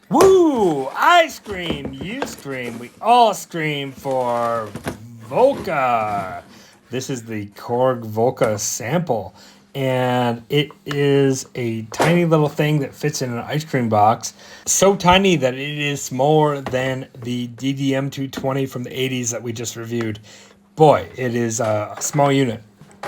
Woo! I scream, you scream, we all scream for Volca. This is the KORG Volca Sample, and it is a tiny little thing that fits in an ice cream box. So tiny that it is smaller than the DDM 220 from the 80s that we just reviewed. Boy, it is a small unit.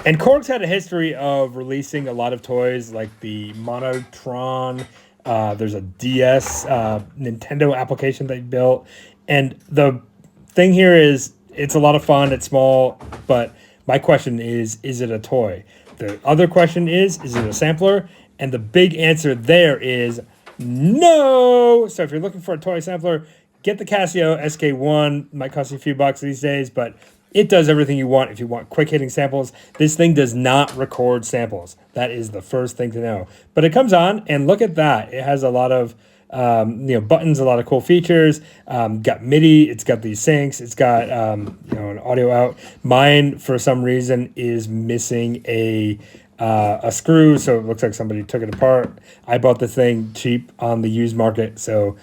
And KORG's had a history of releasing a lot of toys like the Monotron. There's a DS Nintendo application they built. And the thing here is it's a lot of fun. It's small. But my question is it a toy? The other question is it a sampler? And the big answer there is no. So if you're looking for a toy sampler, get the Casio SK1. Might cost you a few bucks these days, but it does everything you want if you want quick hitting samples. This thing does not record samples. That is the first thing to know. But it comes on, and look at that. It has a lot of buttons, a lot of cool features. Got MIDI. It's got these syncs. It's got an audio out. Mine, for some reason, is missing a screw, so it looks like somebody took it apart. I bought the thing cheap on the used market, so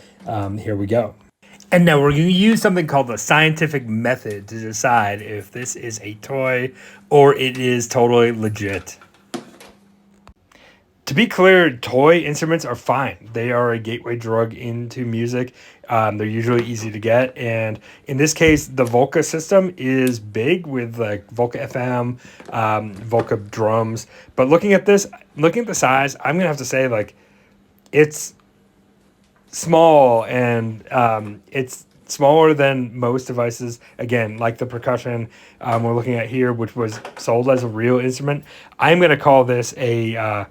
here we go. And now we're going to use something called the scientific method to decide if this is a toy or it is totally legit. To be clear, toy instruments are fine. They are a gateway drug into music. They're usually easy to get. And in this case, the Volca system is big with like Volca FM, Volca drums. But looking at the size, I'm going to have to say like it's small, and it's smaller than most devices. Again, like the percussion we're looking at here, which was sold as a real instrument. I'm going to call this a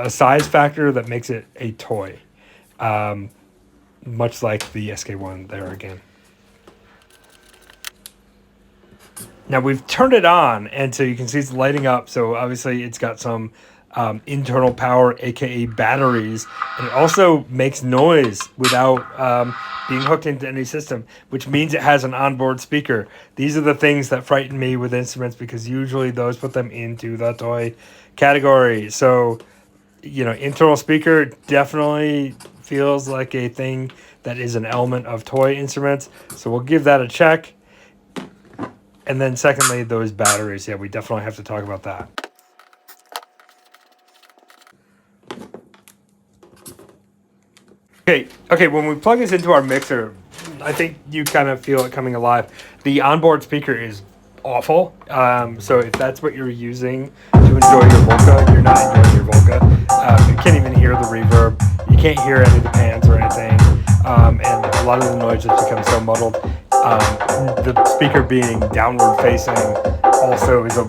size factor that makes it a toy, much like the SK1 there again. Now we've turned it on, and so you can see it's lighting up. So obviously it's got some internal power, aka batteries, and it also makes noise without being hooked into any system, which means it has an onboard speaker. These are the things that frighten me with instruments, because usually those put them into the toy category. So, internal speaker definitely feels like a thing that is an element of toy instruments. So we'll give that a check. And then secondly, those batteries. Yeah, we definitely have to talk about that. Okay, when we plug this into our mixer, I think you kind of feel it coming alive. The onboard speaker is awful. So if that's what you're using to enjoy your Volca, you're not enjoying your Volca. You can't even hear the reverb. You can't hear any of the pans or anything. And a lot of the noise just becomes so muddled. The speaker being downward facing also is a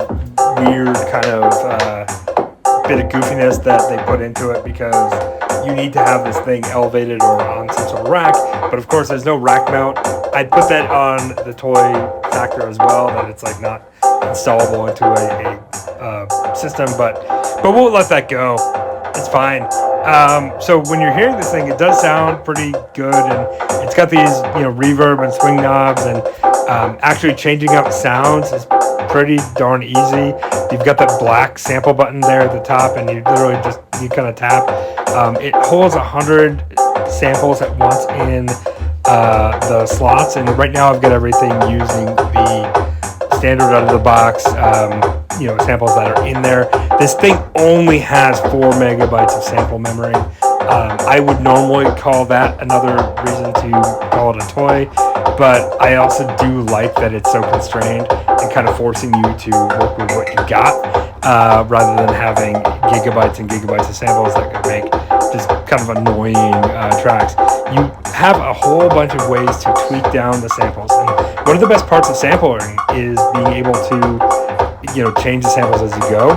weird kind of bit of goofiness that they put into it, because you need to have this thing elevated or on some sort of rack, but of course there's no rack mount. I'd put that on the toy factor as well, that it's like not installable into a system, but we'll let that go. It's fine. So when you're hearing this thing, it does sound pretty good, and it's got these reverb and swing knobs, and actually changing up sounds is pretty darn easy. You've got that black sample button there at the top, and you literally you kind of tap. It holds 100 samples at once in the slots, and right now I've got everything using the standard out of the box samples that are in there. This thing only has 4 megabytes of sample memory. I would normally call that another reason to call it a toy, but I also do like that it's so constrained and kind of forcing you to work with what you got, rather than having gigabytes and gigabytes of samples that could make just kind of annoying tracks. You have a whole bunch of ways to tweak down the samples, and one of the best parts of sampling is being able to change the samples as you go.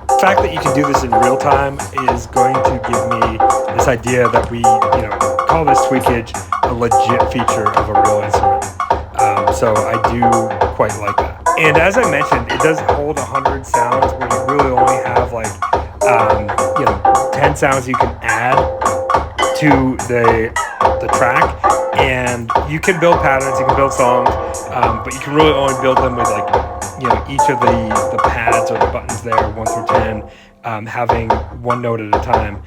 The fact that you can do this in real time is going to give me this idea that we call this tweakage a legit feature of a real instrument. So I do quite like that. And as I mentioned, it does hold 100 sounds, where you really only have like 10 sounds you can add to the track, and you can build patterns, you can build songs, but you can really only build them with like each of the pads or the buttons there, 1 through 10, having one note at a time.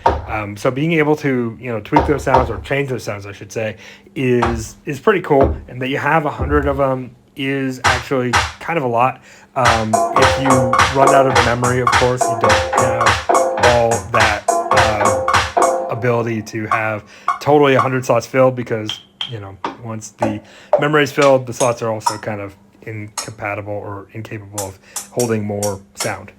So being able to, tweak those sounds, or change those sounds, I should say, is pretty cool. And that you have 100 of them is actually kind of a lot. If you run out of memory, of course, you don't have all that ability to have totally 100 slots filled, because once the memory is filled, the slots are also kind of incompatible or incapable of holding more sound.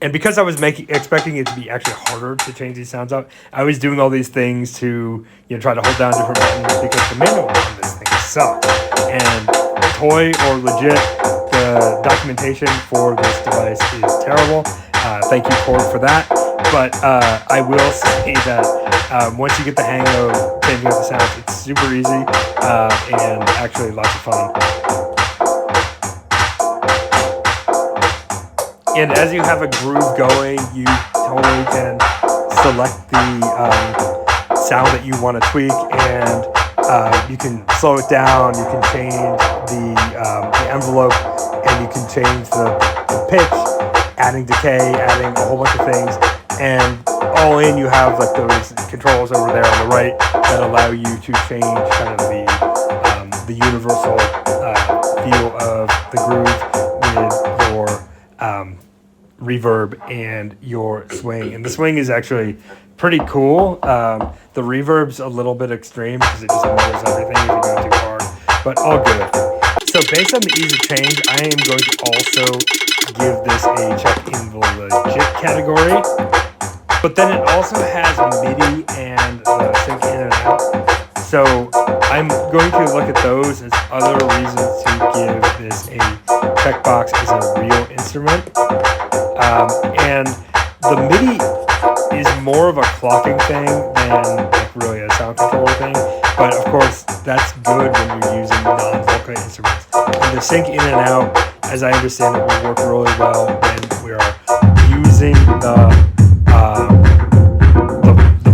And because I was expecting it to be actually harder to change these sounds out, I was doing all these things to try to hold down different buttons, because the manual on this thing sucked. And toy or legit, the documentation for this device is terrible. Thank you, KORG, for that. But I will say that once you get the hang of changing up the sounds, it's super easy and actually lots of fun. And as you have a groove going, you totally can select the sound that you want to tweak, and you can slow it down, you can change the envelope, and you can change the pitch, adding decay, adding a whole bunch of things. And all in, you have like those controls over there on the right that allow you to change kind of the universal feel of the groove with your reverb and your swing. And the swing is actually pretty cool. The reverb's a little bit extreme because it just muddles everything if you go too hard, but all good. So based on the ease of change, I am going to also give this a check in the legit category. But then it also has a MIDI and the sync in and out. So I'm going to look at those as other reasons to give this a checkbox as a real instrument. And the MIDI is more of a clocking thing than like really a sound controller thing. But of course, that's good when you're using non-Volca instruments. And the sync in and out, as I understand it, will work really well when we are using the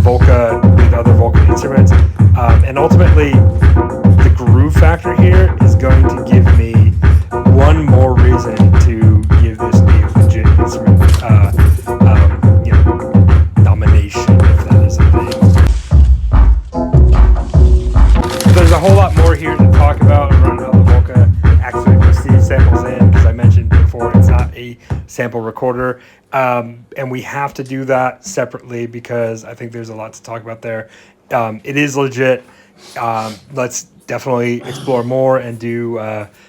Volca with other Volca instruments. And ultimately, the groove factor here is going to give me one more reason to give this a legit instrument nomination, if that is a thing. There's a whole lot more here to talk about around how the Volca actually puts these samples in, because I mentioned before it's not a sample recorder. And we have to do that separately because I think there's a lot to talk about there. It is legit. Let's definitely explore more, and do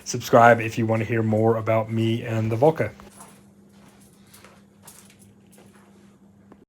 subscribe if you want to hear more about me and the Volca.